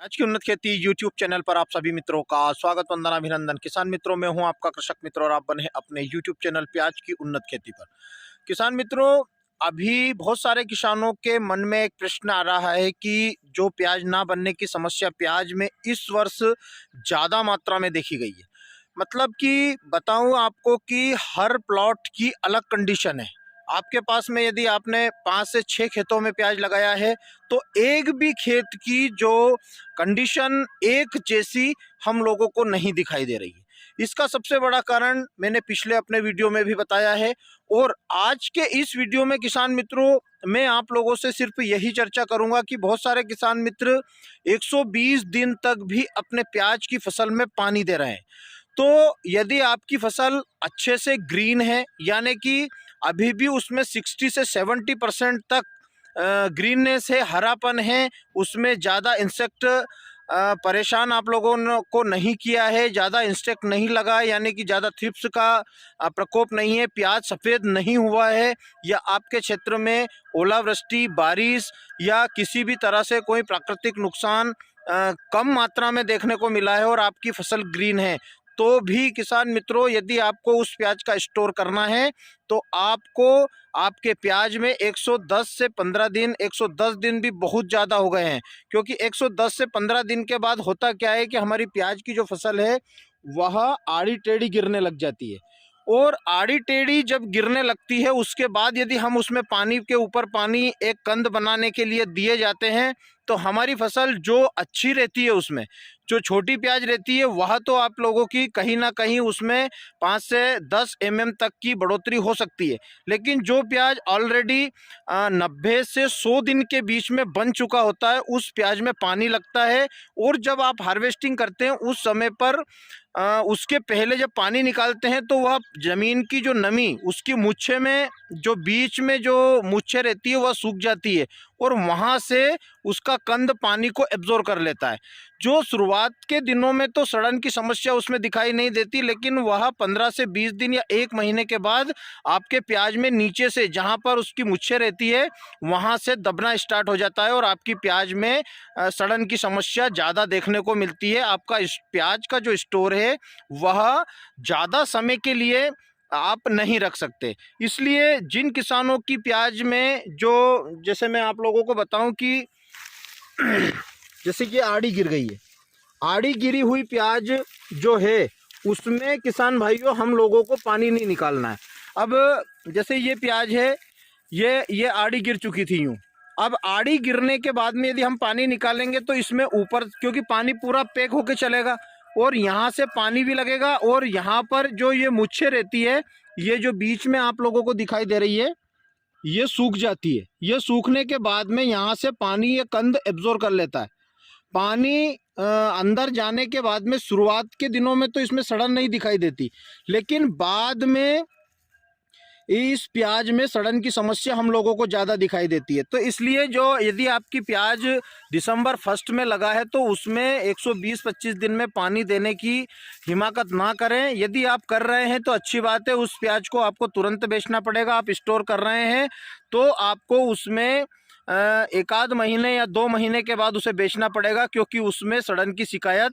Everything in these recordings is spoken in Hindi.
आज की उन्नत खेती यूट्यूब चैनल पर आप सभी मित्रों का स्वागत वंदना अभिनंदन। किसान मित्रों में हूं आपका कृषक मित्र और आप बने हैं अपने यूट्यूब चैनल प्याज की उन्नत खेती पर। किसान मित्रों, अभी बहुत सारे किसानों के मन में एक प्रश्न आ रहा है कि जो प्याज ना बनने की समस्या प्याज में इस वर्ष ज़्यादा मात्रा में देखी गई है। मतलब कि बताऊं आपको कि हर प्लॉट की अलग कंडीशन है। आपके पास में यदि आपने 5 से 6 खेतों में प्याज लगाया है तो एक भी खेत की जो कंडीशन एक जैसी हम लोगों को नहीं दिखाई दे रही है। इसका सबसे बड़ा कारण मैंने पिछले अपने वीडियो में भी बताया है और आज के इस वीडियो में किसान मित्रों मैं आप लोगों से सिर्फ यही चर्चा करूंगा कि बहुत सारे किसान मित्र 120 दिन तक भी अपने प्याज की फसल में पानी दे रहे हैं। तो यदि आपकी फसल अच्छे से ग्रीन है, यानी कि अभी भी उसमें 60 से 70% तक ग्रीननेस है, हरापन है, उसमें ज़्यादा इंसेक्ट परेशान आप लोगों को नहीं किया है, ज़्यादा इंसेक्ट नहीं लगा है, यानी कि ज़्यादा थ्रिप्स का प्रकोप नहीं है, प्याज सफ़ेद नहीं हुआ है, या आपके क्षेत्र में ओलावृष्टि, बारिश या किसी भी तरह से कोई प्राकृतिक नुकसान कम मात्रा में देखने को मिला है और आपकी फसल ग्रीन है, तो भी किसान मित्रों यदि आपको उस प्याज का स्टोर करना है तो आपको आपके प्याज में 110 से 15 दिन, 110 दिन भी बहुत ज़्यादा हो गए हैं, क्योंकि 110 से 15 दिन के बाद होता क्या है कि हमारी प्याज की जो फसल है वह आड़ी टेढ़ी गिरने लग जाती है। और आड़ी टेढ़ी जब गिरने लगती है उसके बाद यदि हम उसमें पानी के ऊपर पानी एक कंद बनाने के लिए दिए जाते हैं तो हमारी फसल जो अच्छी रहती है, उसमें जो छोटी प्याज रहती है वह तो आप लोगों की कहीं ना कहीं उसमें 5 से 10 mm तक की बढ़ोतरी हो सकती है। लेकिन जो प्याज ऑलरेडी 90 से 100 दिन के बीच में बन चुका होता है उस प्याज में पानी लगता है, और जब आप हार्वेस्टिंग करते हैं उस समय पर उसके पहले जब पानी निकालते हैं तो वह ज़मीन की जो नमी उसकी मुच्छे में जो बीच में जो मुच्छे रहती है वह सूख जाती है और वहाँ से उसका कंद पानी को एब्जॉर्ब कर लेता है। जो शुरुआत के दिनों में तो सड़न की समस्या उसमें दिखाई नहीं देती, लेकिन वह 15 से 20 दिन या 1 महीने के बाद आपके प्याज में नीचे से जहाँ पर उसकी मुच्छे रहती है वहाँ से दबना स्टार्ट हो जाता है और आपकी प्याज में सड़न की समस्या ज़्यादा देखने को मिलती है। आपका प्याज का जो स्टोर है वह ज़्यादा समय के लिए आप नहीं रख सकते। इसलिए जिन किसानों की प्याज में जो, जैसे मैं आप लोगों को बताऊं कि जैसे कि आड़ी गिर गई है, आड़ी गिरी हुई प्याज जो है उसमें किसान भाइयों हम लोगों को पानी नहीं निकालना है। अब जैसे ये प्याज है, ये आड़ी गिर चुकी थी यूं, अब आड़ी गिरने के बाद में यदि हम पानी निकालेंगे तो इसमें ऊपर, क्योंकि पानी पूरा पैक होके चलेगा और यहाँ से पानी भी लगेगा और यहाँ पर जो ये मुच्छे रहती है, ये जो बीच में आप लोगों को दिखाई दे रही है, ये सूख जाती है। ये सूखने के बाद में यहाँ से पानी ये कंद एब्जॉर्ब कर लेता है। पानी अंदर जाने के बाद में शुरुआत के दिनों में तो इसमें सड़न नहीं दिखाई देती, लेकिन बाद में इस प्याज में सड़न की समस्या हम लोगों को ज़्यादा दिखाई देती है। तो इसलिए जो यदि आपकी प्याज दिसंबर 1 में लगा है तो उसमें 120-25 दिन में पानी देने की हिमाकत ना करें। यदि आप कर रहे हैं तो अच्छी बात है, उस प्याज को आपको तुरंत बेचना पड़ेगा। आप स्टोर कर रहे हैं तो आपको उसमें 1 महीने या 2 महीने के बाद उसे बेचना पड़ेगा, क्योंकि उसमें सड़न की शिकायत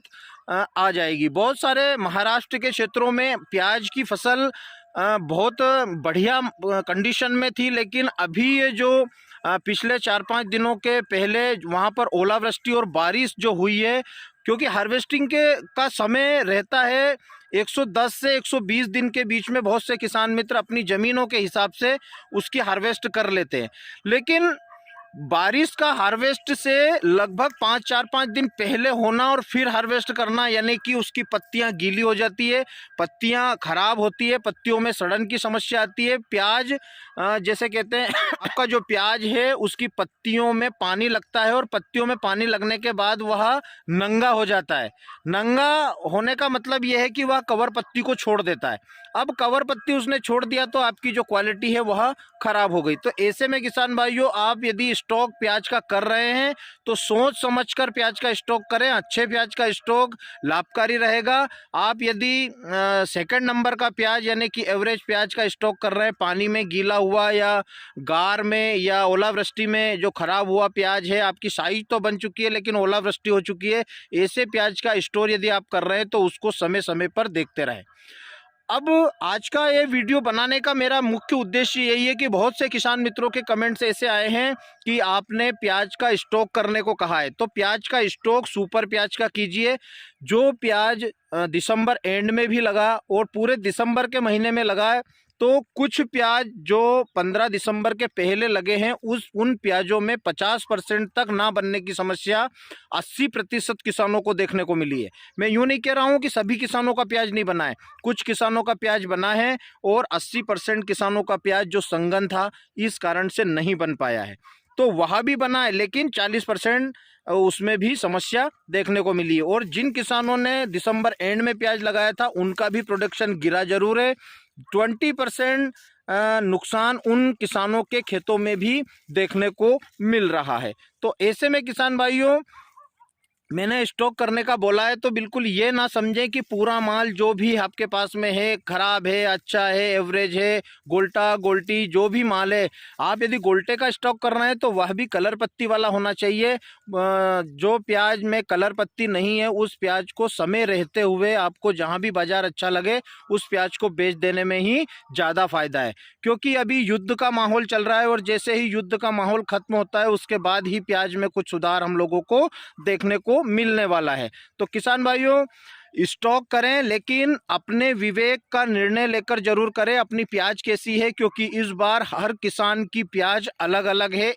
आ जाएगी। बहुत सारे महाराष्ट्र के क्षेत्रों में प्याज की फसल बहुत बढ़िया कंडीशन में थी, लेकिन अभी ये जो पिछले 4-5 दिनों के पहले वहाँ पर ओलावृष्टि और बारिश जो हुई है, क्योंकि हार्वेस्टिंग का समय रहता है 110 से 120 दिन के बीच में, बहुत से किसान मित्र अपनी ज़मीनों के हिसाब से उसकी हार्वेस्ट कर लेते हैं, लेकिन बारिश का हार्वेस्ट से लगभग 4-5 दिन पहले होना और फिर हार्वेस्ट करना, यानी कि उसकी पत्तियां गीली हो जाती है, पत्तियां खराब होती है, पत्तियों में सड़न की समस्या आती है। प्याज जैसे कहते हैं आपका जो प्याज है उसकी पत्तियों में पानी लगता है और पत्तियों में पानी लगने के बाद वह नंगा हो जाता है। नंगा होने का मतलब यह है कि वह कवर पत्ती को छोड़ देता है। अब कवर पत्ती उसने छोड़ दिया तो आपकी जो क्वालिटी है वह खराब हो गई। तो ऐसे में किसान भाइयों आप यदि स्टॉक प्याज का कर रहे हैं तो सोच समझकर प्याज का स्टॉक करें। अच्छे प्याज का स्टॉक लाभकारी रहेगा। आप यदि सेकंड नंबर का प्याज यानी कि एवरेज प्याज का स्टॉक कर रहे हैं, पानी में गीला हुआ या गार में या ओलावृष्टि में जो खराब हुआ प्याज है, आपकी साइज तो बन चुकी है लेकिन ओलावृष्टि हो चुकी है, ऐसे प्याज का स्टोर यदि आप कर रहे हैं तो उसको समय समय पर देखते रहें। अब आज का ये वीडियो बनाने का मेरा मुख्य उद्देश्य यही है कि बहुत से किसान मित्रों के कमेंट्स ऐसे आए हैं कि आपने प्याज का स्टॉक करने को कहा है, तो प्याज का स्टॉक सुपर प्याज का कीजिए। जो प्याज दिसंबर एंड में भी लगा और पूरे दिसंबर के महीने में लगा है, तो कुछ प्याज जो 15 दिसंबर के पहले लगे हैं उन प्याजों में 50% तक ना बनने की समस्या 80% किसानों को देखने को मिली है। मैं यूँ नहीं कह रहा हूँ कि सभी किसानों का प्याज नहीं बना है, कुछ किसानों का प्याज बना है और 80% किसानों का प्याज जो संघन था इस कारण से नहीं बन पाया है, तो वह भी बना है लेकिन 40% उसमें भी समस्या देखने को मिली है। और जिन किसानों ने दिसंबर एंड में प्याज लगाया था उनका भी प्रोडक्शन गिरा जरूर है। 20% नुकसान उन किसानों के खेतों में भी देखने को मिल रहा है। तो ऐसे में किसान भाइयों, मैंने स्टॉक करने का बोला है तो बिल्कुल ये ना समझें कि पूरा माल जो भी आपके पास में है खराब है, अच्छा है, एवरेज है, गोल्टा गोल्टी जो भी माल है, आप यदि गोल्टे का स्टॉक कर रहे हैं तो वह भी कलर पत्ती वाला होना चाहिए। जो प्याज में कलर पत्ती नहीं है उस प्याज को समय रहते हुए आपको जहां भी बाजार अच्छा लगे उस प्याज को बेच देने में ही ज़्यादा फायदा है, क्योंकि अभी युद्ध का माहौल चल रहा है और जैसे ही युद्ध का माहौल खत्म होता है उसके बाद ही प्याज में कुछ सुधार हम लोगों को देखने को मिलने वाला है। तो किसान भाइयों, स्टॉक करें लेकिन अपने विवेक का निर्णय लेकर जरूर करें। अपनी प्याज कैसी है, क्योंकि इस बार हर किसान की प्याज अलग अलग है।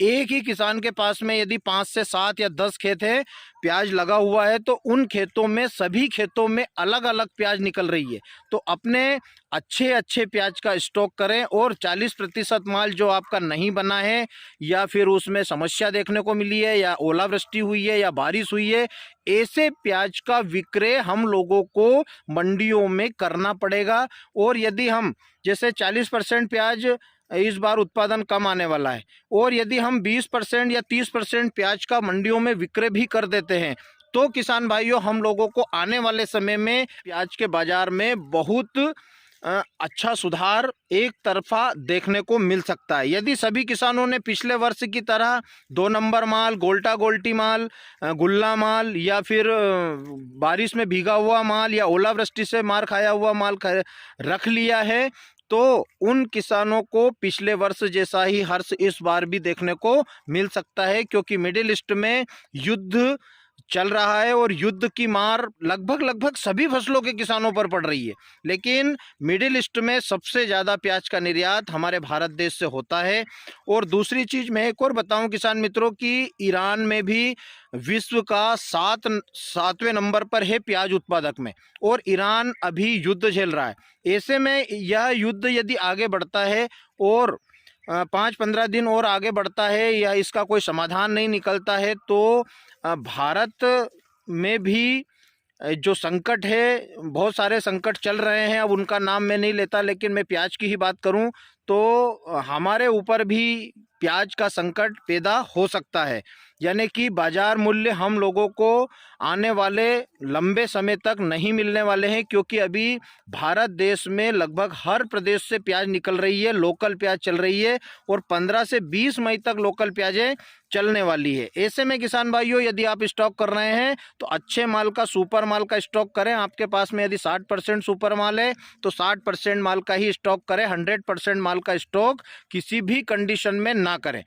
एक ही किसान के पास में यदि 5 से 7 या 10 खेत है, प्याज लगा हुआ है, तो उन खेतों में सभी खेतों में अलग अलग प्याज निकल रही है। तो अपने अच्छे अच्छे प्याज का स्टॉक करें और 40% माल जो आपका नहीं बना है या फिर उसमें समस्या देखने को मिली है या ओलावृष्टि हुई है या बारिश हुई है, ऐसे प्याज का विक्रय हम लोगों को मंडियों में करना पड़ेगा। और यदि हम जैसे 40% प्याज इस बार उत्पादन कम आने वाला है और यदि हम 20% या 30% प्याज का मंडियों में विक्रय भी कर देते हैं तो किसान भाइयों, हम लोगों को आने वाले समय में प्याज के बाजार में बहुत अच्छा सुधार एक तरफा देखने को मिल सकता है। यदि सभी किसानों ने पिछले वर्ष की तरह 2 नंबर माल, गोल्टा गोल्टी माल, गुल्ला माल या फिर बारिश में भीगा हुआ माल या ओलावृष्टि से मार खाया हुआ माल रख लिया है, तो उन किसानों को पिछले वर्ष जैसा ही हर्ष इस बार भी देखने को मिल सकता है, क्योंकि मिडिल ईस्ट में युद्ध चल रहा है और युद्ध की मार लगभग सभी फसलों के किसानों पर पड़ रही है। लेकिन मिडिल ईस्ट में सबसे ज़्यादा प्याज का निर्यात हमारे भारत देश से होता है। और दूसरी चीज़ मैं एक और बताऊं किसान मित्रों की, ईरान में भी विश्व का 7वें नंबर पर है प्याज उत्पादक में और ईरान अभी युद्ध झेल रहा है। ऐसे में यह युद्ध यदि आगे बढ़ता है और 5-15 दिन और आगे बढ़ता है या इसका कोई समाधान नहीं निकलता है, तो भारत में भी जो संकट है, बहुत सारे संकट चल रहे हैं, अब उनका नाम मैं नहीं लेता, लेकिन मैं प्याज की ही बात करूं तो हमारे ऊपर भी प्याज का संकट पैदा हो सकता है। यानी कि बाजार मूल्य हम लोगों को आने वाले लंबे समय तक नहीं मिलने वाले हैं, क्योंकि अभी भारत देश में लगभग हर प्रदेश से प्याज निकल रही है, लोकल प्याज चल रही है और 15 से 20 मई तक लोकल प्याजें चलने वाली है। ऐसे में किसान भाइयों, यदि आप स्टॉक कर रहे हैं तो अच्छे माल का, सुपर माल का स्टॉक करें। आपके पास में यदि 60% सुपर माल है तो 60% माल का ही स्टॉक करें, 100% माल का स्टॉक किसी भी कंडीशन में ना करें।